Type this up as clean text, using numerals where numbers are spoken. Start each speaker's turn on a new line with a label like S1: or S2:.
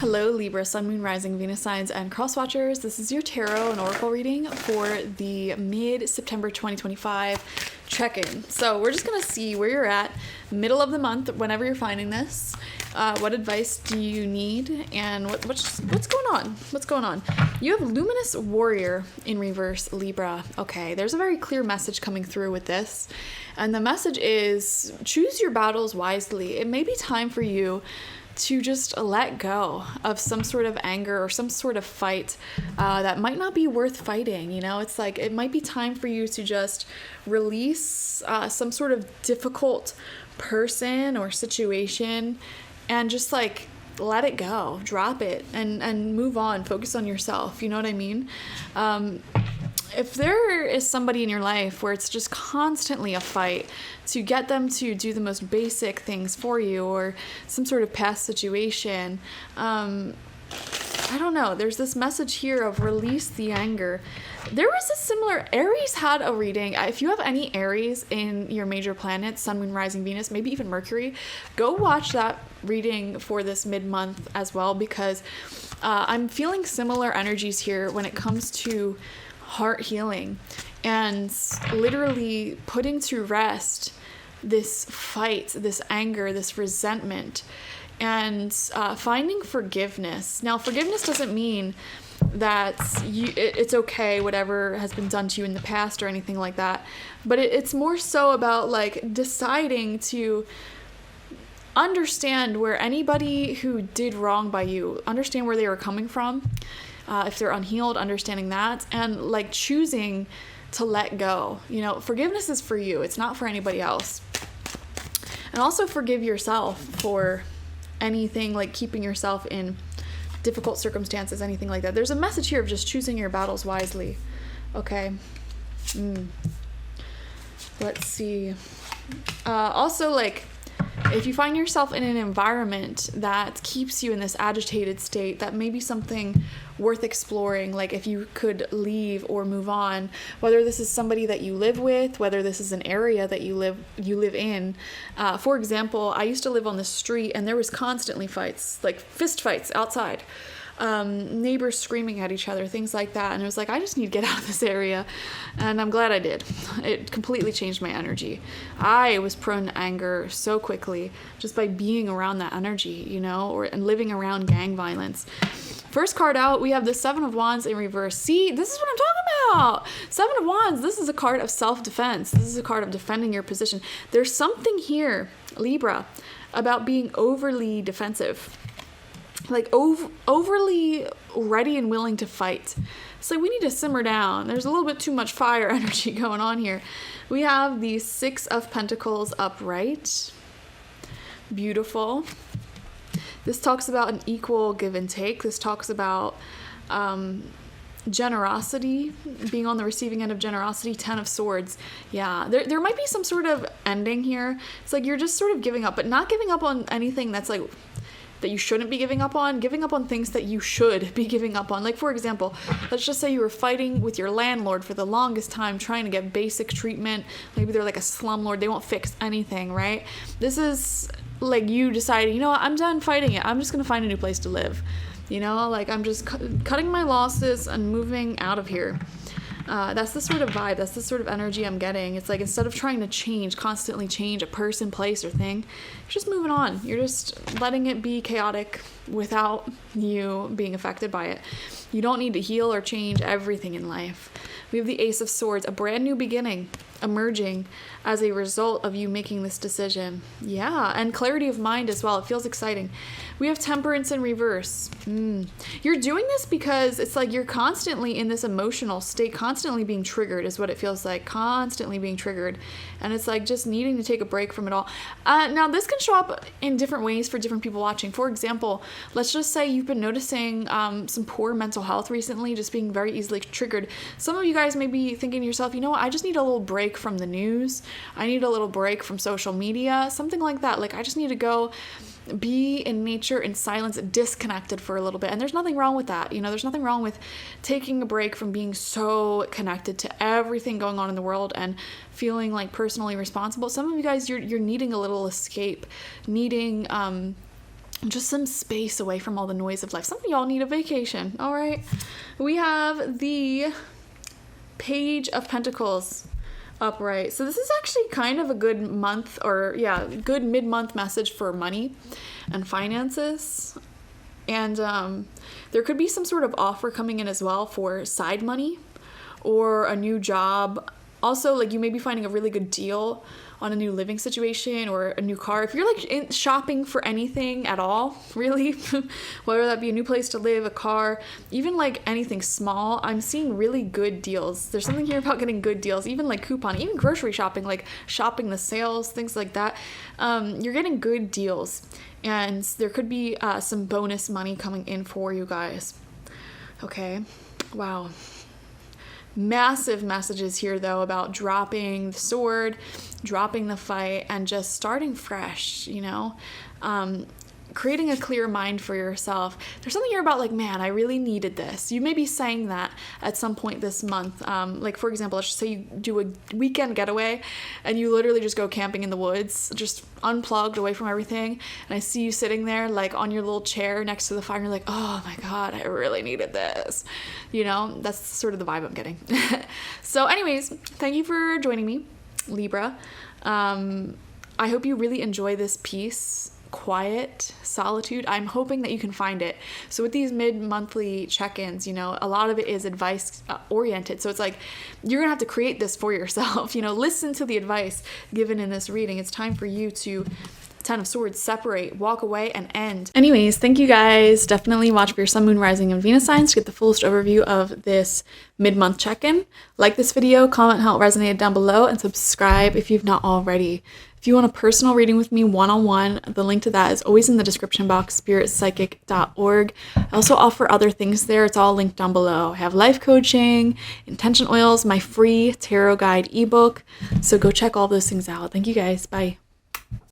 S1: Hello, Libra, Sun, Moon, Rising, Venus signs, and cross watchers. This is your tarot and oracle reading for the mid-September 2025 check-in. So we're just going to see where you're at, middle of the month, whenever you're finding this. What advice do you need, and what's going on? What's going on? You have Luminous Warrior in reverse, Libra. Okay, there's a very clear message coming through with this, and the message is choose your battles wisely. It may be time for you to just let go of some sort of anger or some sort of fight that might not be worth fighting. You know, it's like it might be time for you to just release some sort of difficult person or situation and just like let it go, drop it, and move on, focus on yourself. You know what I mean? If there is somebody in your life where it's just constantly a fight to get them to do the most basic things for you, or some sort of past situation, I don't know, there's this message here of release the anger. There was a similar, Aries had a reading. If you have any Aries in your major planets, Sun, Moon, Rising, Venus, maybe even Mercury, go watch that reading for this mid-month as well, because I'm feeling similar energies here when it comes to heart healing and literally putting to rest this fight, this anger, this resentment, and finding forgiveness. Now, forgiveness doesn't mean that it's okay, whatever has been done to you in the past or anything like that, but it's more so about like deciding to understand where anybody who did wrong by you, understand where they were coming from. If they're unhealed, understanding that, and like choosing to let go. You know, forgiveness is for you. It's not for anybody else. And also forgive yourself for anything like keeping yourself in difficult circumstances, anything like that. There's a message here of just choosing your battles wisely. Okay. Let's see. Also, like, if you find yourself in an environment that keeps you in this agitated state, that may be something worth exploring. Like if you could leave or move on, whether this is somebody that you live with, whether this is an area that you live in. For example, I used to live on the street and there was constantly fights, like fist fights outside. Neighbors screaming at each other, things like that. And it was like, I just need to get out of this area. And I'm glad I did. It completely changed my energy. I was prone to anger so quickly just by being around that energy, you know, and living around gang violence. First card out, we have the Seven of Wands in reverse. See, this is what I'm talking about. Seven of Wands, this is a card of self-defense. This is a card of defending your position. There's something here, Libra, about being overly defensive. Like overly ready and willing to fight. It's like we need to simmer down. There's a little bit too much fire energy going on here. We have the Six of Pentacles upright. Beautiful. This talks about an equal give and take. This talks about generosity, being on the receiving end of generosity. Ten of Swords. Yeah, there might be some sort of ending here. It's like you're just sort of giving up, but not giving up on anything that's like that you shouldn't be giving up on things that you should be giving up on. Like, for example, let's just say you were fighting with your landlord for the longest time, trying to get basic treatment. Maybe they're like a slumlord. They won't fix anything, right? This is like you deciding, you know what, I'm done fighting it. I'm just going to find a new place to live. You know, like I'm just cutting my losses and moving out of here. That's the sort of vibe, that's the sort of energy I'm getting. It's like instead of trying to constantly change a person, place, or thing, you're just moving on. You're just letting it be chaotic without you being affected by it. You don't need to heal or change everything in life. We have the Ace of Swords, a brand new beginning emerging as a result of you making this decision. Yeah, and clarity of mind as well. It feels exciting. We have Temperance in reverse. You're doing this because it's like you're constantly in this emotional state, constantly being triggered is what it feels like, constantly being triggered. And it's like just needing to take a break from it all. Now, this can show up in different ways for different people watching. For example, let's just say you've been noticing some poor mental health recently, just being very easily triggered. Some of you guys may be thinking to yourself, you know what, I just need a little break from the news. I need a little break from social media, something like that. Like I just need to go be in nature, in silence, disconnected for a little bit. And there's nothing wrong with that. You know, there's nothing wrong with taking a break from being so connected to everything going on in the world and feeling like personally responsible. Some of you guys, you're needing a little escape, needing just some space away from all the noise of life. Some of y'all need a vacation. All right. We have the Page of Pentacles upright. So this is actually kind of a good month, or yeah, good mid-month message for money and finances. And there could be some sort of offer coming in as well for side money or a new job. Also, like, you may be finding a really good deal on a new living situation or a new car. If you're like shopping for anything at all, really, whether that be a new place to live, a car, even like anything small, I'm seeing really good deals. There's something here about getting good deals, even like coupon, even grocery shopping, like shopping the sales, things like that. You're getting good deals, and there could be some bonus money coming in for you guys. Okay, wow. Massive messages here, though, about dropping the sword, dropping the fight, and just starting fresh, you know? Creating a clear mind for yourself. There's something here about like, man, I really needed this. You may be saying that at some point this month. Like, for example, let's just say you do a weekend getaway and you literally just go camping in the woods, just unplugged away from everything. And I see you sitting there like on your little chair next to the fire and you're like, oh my God, I really needed this. You know, that's sort of the vibe I'm getting. So anyways, thank you for joining me, Libra. I hope you really enjoy this piece. Quiet, solitude. I'm hoping that you can find it. So with these mid-monthly check-ins, you know, a lot of it is advice oriented. So it's like, you're gonna have to create this for yourself, you know, listen to the advice given in this reading. It's time for you to Ten of Swords, separate, walk away, and end. Anyways, thank you guys. Definitely watch for your Sun, Moon, Rising, and Venus signs to get the fullest overview of this mid-month check-in. Like this video, comment how it resonated down below, and subscribe if you've not already. If you want a personal reading with me one-on-one, the link to that is always in the description box, spiritpsychic.org. I also offer other things there. It's all linked down below. I have life coaching, intention oils, my free tarot guide ebook. So go check all those things out. Thank you guys. Bye.